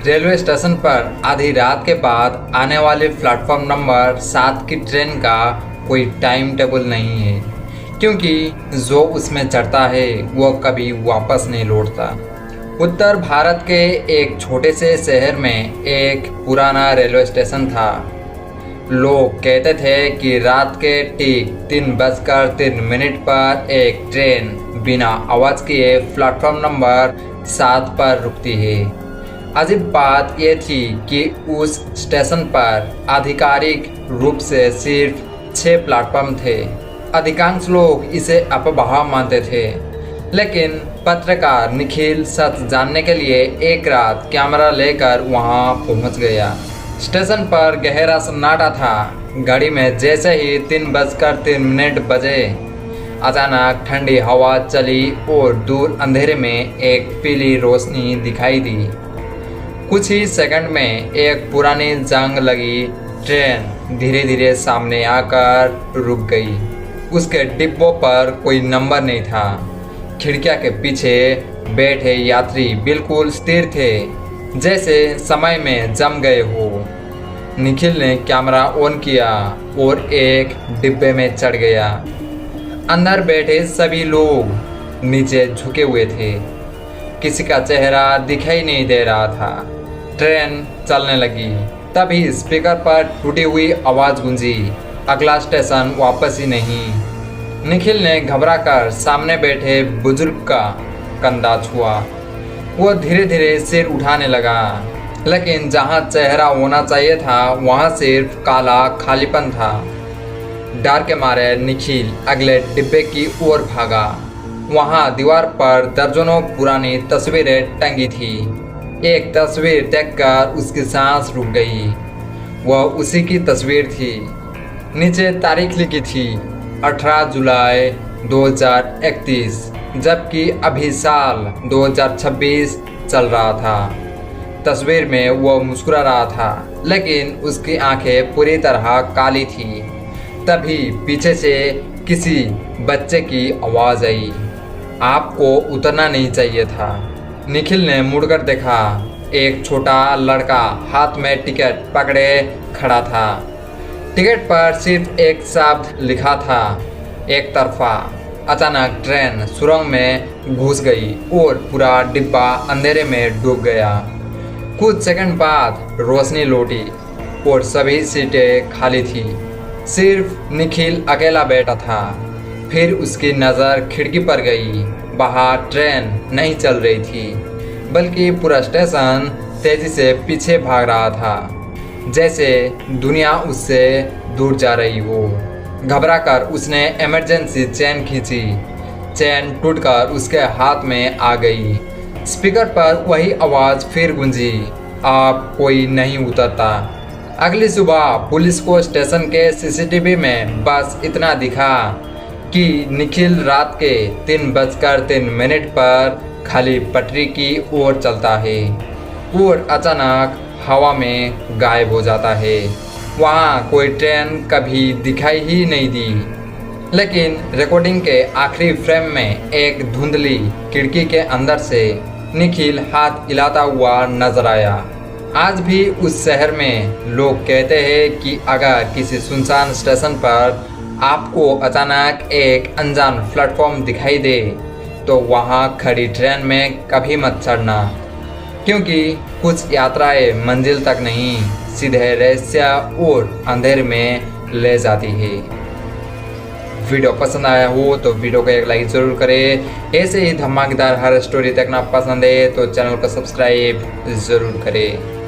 Railway station पर आधी रात के बाद आने वाले प्लेटफॉर्म नंबर 7 की ट्रेन का कोई टाइम टेबल नहीं है, क्योंकि जो उसमें चढ़ता है वो कभी वापस नहीं लौटता। उत्तर भारत के एक छोटे से शहर में एक पुराना रेलवे स्टेशन था। लोग कहते थे कि रात के ठीक 3:03 पर एक ट्रेन बिना आवाज़ किए प्लेटफॉर्म नंबर 7 पर रुकती है। अजीब बात यह थी कि उस स्टेशन पर आधिकारिक रूप से सिर्फ 6 प्लेटफॉर्म थे। अधिकांश लोग इसे अफवाह मानते थे, लेकिन पत्रकार निखिल सच जानने के लिए एक रात कैमरा लेकर वहां पहुंच गया। स्टेशन पर गहरा सन्नाटा था। घड़ी में जैसे ही 3:03 बजे अचानक ठंडी हवा चली और दूर अंधेरे में एक पीली रोशनी दिखाई दी। कुछ ही सेकंड में एक पुरानी जंग लगी ट्रेन धीरे धीरे सामने आकर रुक गई। उसके डिब्बों पर कोई नंबर नहीं था। खिड़कियां के पीछे बैठे यात्री बिल्कुल स्थिर थे, जैसे समय में जम गए हो। निखिल ने कैमरा ऑन किया और एक डिब्बे में चढ़ गया। अंदर बैठे सभी लोग नीचे झुके हुए थे। किसी का चेहरा दिखाई नहीं दे रहा था। ट्रेन चलने लगी। तभी स्पीकर पर टूटी हुई आवाज़ गूंजी, अगला स्टेशन वापस ही नहीं। निखिल ने घबराकर सामने बैठे बुजुर्ग का कंधा छुआ। वो धीरे धीरे सिर उठाने लगा, लेकिन जहां चेहरा होना चाहिए था वहां सिर्फ काला खालीपन था। डर के मारे निखिल अगले डिब्बे की ओर भागा। वहां दीवार पर दर्जनों पुरानी तस्वीरें टंगी थी। एक तस्वीर देखकर उसकी सांस रुक गई। वह उसी की तस्वीर थी। नीचे तारीख लिखी थी 18 जुलाई 2031, जबकि अभी साल 2026 चल रहा था। तस्वीर में वह मुस्कुरा रहा था, लेकिन उसकी आंखें पूरी तरह काली थी। तभी पीछे से किसी बच्चे की आवाज़ आई, आपको उतरना नहीं चाहिए था। निखिल ने मुड़कर देखा। एक छोटा लड़का हाथ में टिकट पकड़े खड़ा था। टिकट पर सिर्फ एक शब्द लिखा था, एक तरफा। अचानक ट्रेन सुरंग में घुस गई और पूरा डिब्बा अंधेरे में डूब गया। कुछ सेकंड बाद रोशनी लौटी और सभी सीटें खाली थी। सिर्फ निखिल अकेला बैठा था। फिर उसकी नज़र खिड़की पर गई। बाहर ट्रेन नहीं चल रही थी, बल्कि पूरा स्टेशन तेजी से पीछे भाग रहा था, जैसे दुनिया उससे दूर जा रही हो। घबराकर उसने इमरजेंसी चेन खींची। चेन टूटकर उसके हाथ में आ गई। स्पीकर पर वही आवाज़ फिर गूंजी, अब कोई नहीं उतरता। अगली सुबह पुलिस को स्टेशन के सीसीटीवी में बस इतना दिखा कि निखिल रात के 3:03 पर खाली पटरी की ओर चलता है और अचानक हवा में गायब हो जाता है। वहाँ कोई ट्रेन कभी दिखाई ही नहीं दी। लेकिन रिकॉर्डिंग के आखिरी फ्रेम में एक धुंधली खिड़की के अंदर से निखिल हाथ हिलाता हुआ नजर आया। आज भी उस शहर में लोग कहते हैं कि अगर किसी सुनसान स्टेशन पर आपको अचानक एक अनजान प्लेटफॉर्म दिखाई दे तो वहां खड़ी ट्रेन में कभी मत चढ़ना, क्योंकि कुछ यात्राएं मंजिल तक नहीं, सीधे रहस्य और अंधेरे में ले जाती है। वीडियो पसंद आया हो तो वीडियो को एक लाइक ज़रूर करें। ऐसे ही धमाकेदार हर स्टोरी देखना पसंद है तो चैनल को सब्सक्राइब ज़रूर करें।